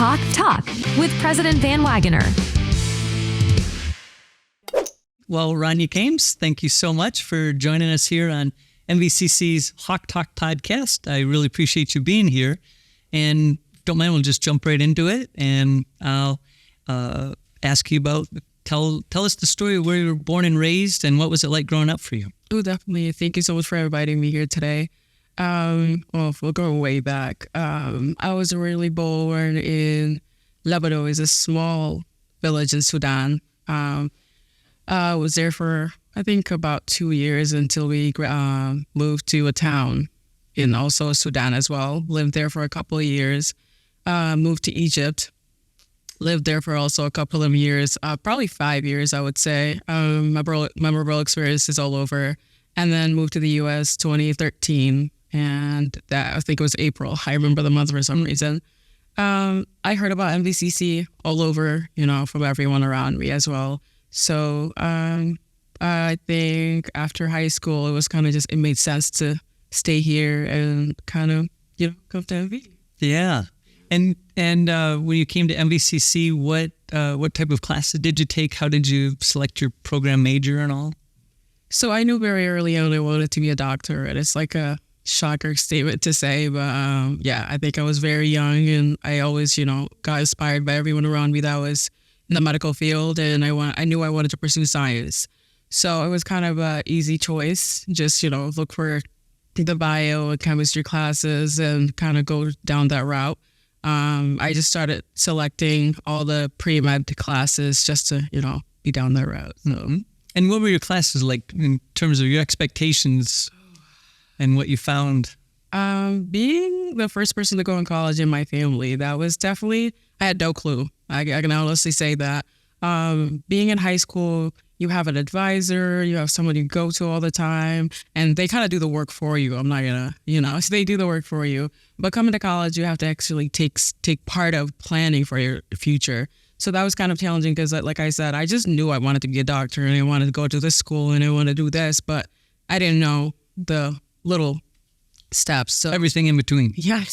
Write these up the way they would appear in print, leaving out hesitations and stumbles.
Talk with President VanWagoner. Well, Ranya Khames, thank you so much for joining us here on MVCC's Hawk Talk podcast. I really appreciate you being here. And if you don't mind, we'll just jump right into it. And I'll ask you about, tell us the story of where you were born and raised and what was it like growing up for you? Oh, definitely. Thank you so much for inviting me here today. Well, we're going way back. I was originally born in Lebanon. It's a small village in Sudan. I was there for, I think, about 2 years until we moved to a town in also Sudan as well. Lived there for a couple of years. Moved to Egypt. Lived there for also a couple of years, probably 5 years, I would say. Memorable experiences all over. And then moved to the U.S. 2013. And that, I think it was April. I remember the month for some reason. I heard about MVCC all over, from everyone around me as well. So I think after high school, it was kind of it made sense to stay here and kind of, come to MV. Yeah. And when you came to MVCC, what type of classes did you take? How did you select your program major and all? So I knew very early on I wanted to be a doctor, and it's like a shocker statement to say, but I think I was very young, and I always, got inspired by everyone around me that was in the medical field, and I knew I wanted to pursue science. So it was kind of an easy choice, just, look for the bio and chemistry classes and kind of go down that route. I just started selecting all the pre-med classes just to, be down that route. So. Mm-hmm. And what were your classes like in terms of your expectations and what you found? Being the first person to go in college in my family, that was definitely, I had no clue. I can honestly say that. Being in high school, you have an advisor, you have someone you go to all the time, and they kind of do the work for you. I'm not gonna, they do the work for you. But coming to college, you have to actually take part of planning for your future. So that was kind of challenging because, like I said, I just knew I wanted to be a doctor and I wanted to go to this school and I wanted to do this, but I didn't know the little steps. So everything in between. Yeah.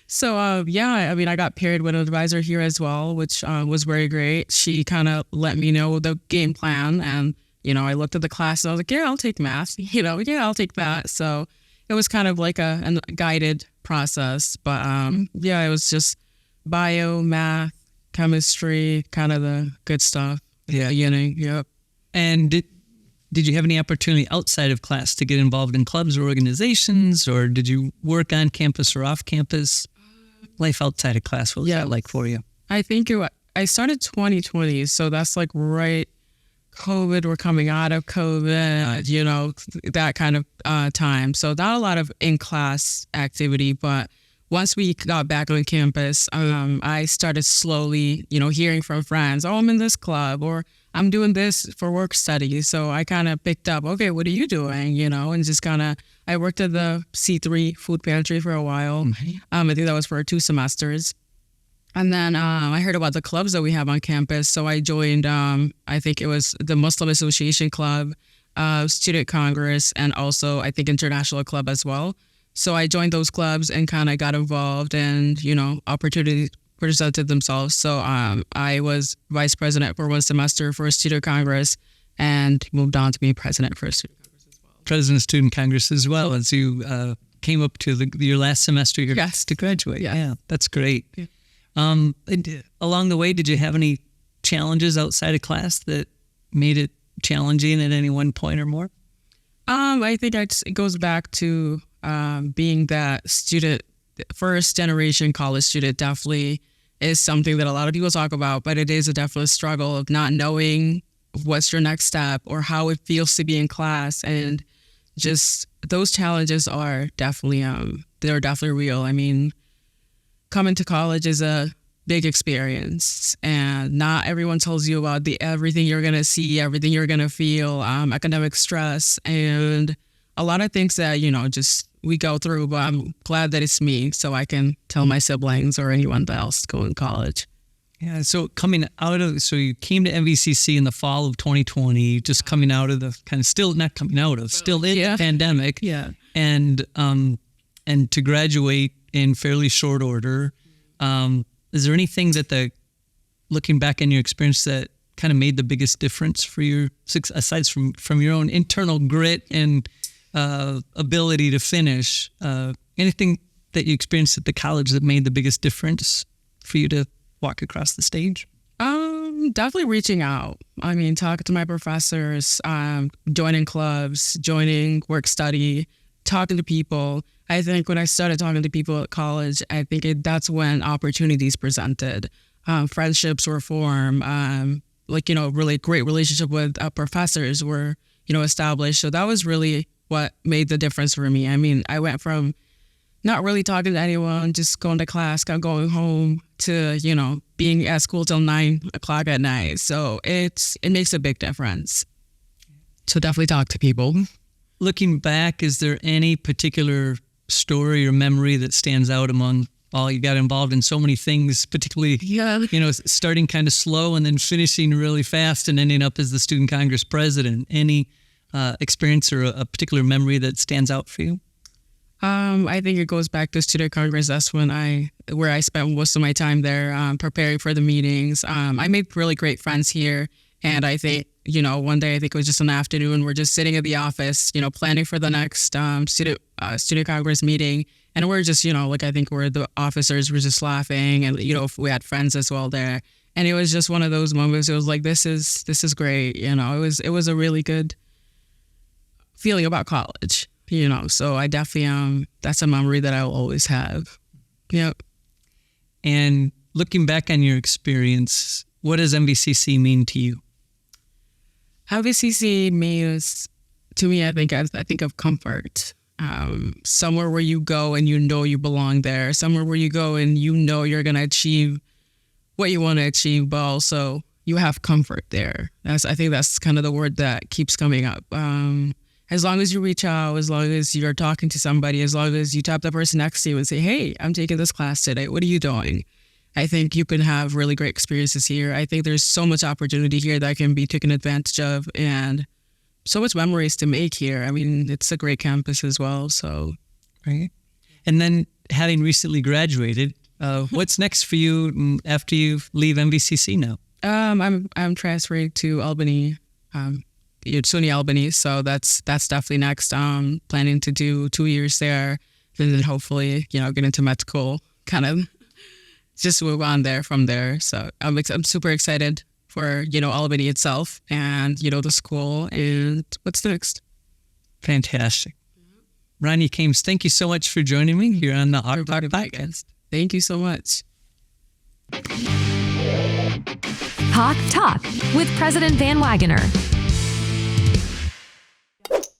So, I got paired with an advisor here as well, which was very great. She kind of let me know the game plan. And, I looked at the class and I was like, yeah, I'll take math. I'll take that. So it was kind of like a guided process. But, it was just bio, math, chemistry, kind of the good stuff. Yeah. Yep. And did you have any opportunity outside of class to get involved in clubs or organizations, or did you work on campus or off campus? Life outside of class, what was that like for you? I think I started 2020, so that's like right COVID, we're coming out of COVID, that kind of time. So not a lot of in-class activity, but once we got back on campus, I started slowly, hearing from friends, oh, I'm in this club, or I'm doing this for work study. So I kind of picked up, okay, what are you doing? And just kind of, I worked at the C3 food pantry for a while. Mm-hmm. I think that was for 2 semesters. And then I heard about the clubs that we have on campus. So I joined, I think it was the Muslim Association Club, Student Congress, and also I think International Club as well. So I joined those clubs and kind of got involved, and, opportunities presented themselves. So I was vice president for 1 semester for a Student Congress and moved on to be president for a Student Congress as well. President of Student Congress as well, as you came up to your last semester here to graduate. Yeah, that's great. Yeah. Along the way, did you have any challenges outside of class that made it challenging at any one point or more? I think it goes back to being that student, first generation college student definitely is something that a lot of people talk about, but it is a definite struggle of not knowing what's your next step or how it feels to be in class. And just those challenges are definitely, they're definitely real. I mean, coming to college is a big experience, and not everyone tells you about everything you're going to see, everything you're going to feel, academic stress, and a lot of things that, just we go through, but I'm glad that it's me, so I can tell my siblings or anyone else going to college. Yeah, so you came to MVCC in the fall of 2020, just coming out of the still in the pandemic. Yeah. And to graduate in fairly short order. Is there anything that looking back in your experience that kind of made the biggest difference for your success, aside from your own internal grit and ability to finish? Anything that you experienced at the college that made the biggest difference for you to walk across the stage? Definitely reaching out. I mean, talking to my professors, joining clubs, joining work study, talking to people. I think when I started talking to people at college, I think that's when opportunities presented. Friendships were formed. Really great relationship with professors were, established. So that was really what made the difference for me. I mean, I went from not really talking to anyone, just going to class, going home, to, being at school till 9 o'clock at night. So it makes a big difference. So definitely talk to people. Looking back, is there any particular story or memory that stands out among all? You got involved in so many things, particularly, starting kind of slow and then finishing really fast and ending up as the Student Congress president. Any experience or a particular memory that stands out for you? I think it goes back to Student Congress. That's where I spent most of my time there, preparing for the meetings. I made really great friends here. And I think, one day, I think it was just an afternoon, we're just sitting at the office, planning for the next Student Congress meeting. And we're just, I think we're the officers were just laughing, and, we had friends as well there. And it was just one of those moments. It was like, this is great. It was a really good feeling about college. So I definitely, that's a memory that I will always have. Yep. And looking back on your experience, what does MVCC mean to you? MVCC means, to me, I think of comfort. Somewhere where you go and you belong there. Somewhere where you go and you're going to achieve what you want to achieve, but also you have comfort there. I think that's kind of the word that keeps coming up. As long as you reach out, as long as you're talking to somebody, as long as you tap the person next to you and say, hey, I'm taking this class today. What are you doing? I think you can have really great experiences here. I think there's so much opportunity here that can be taken advantage of, and so much memories to make here. I mean, it's a great campus as well. So, right. And then having recently graduated, what's next for you after you leave MVCC now? I'm transferring to Albany, SUNY Albany. So that's definitely next. Planning to do 2 years there, and then hopefully, get into med school, kind of just move on from there. So I'm super excited for, Albany itself and, the school and what's next. Fantastic. Ranya Khames, thank you so much for joining me here on the Hawk Talk podcast. Thank you so much. Hawk Talk with President VanWagoner.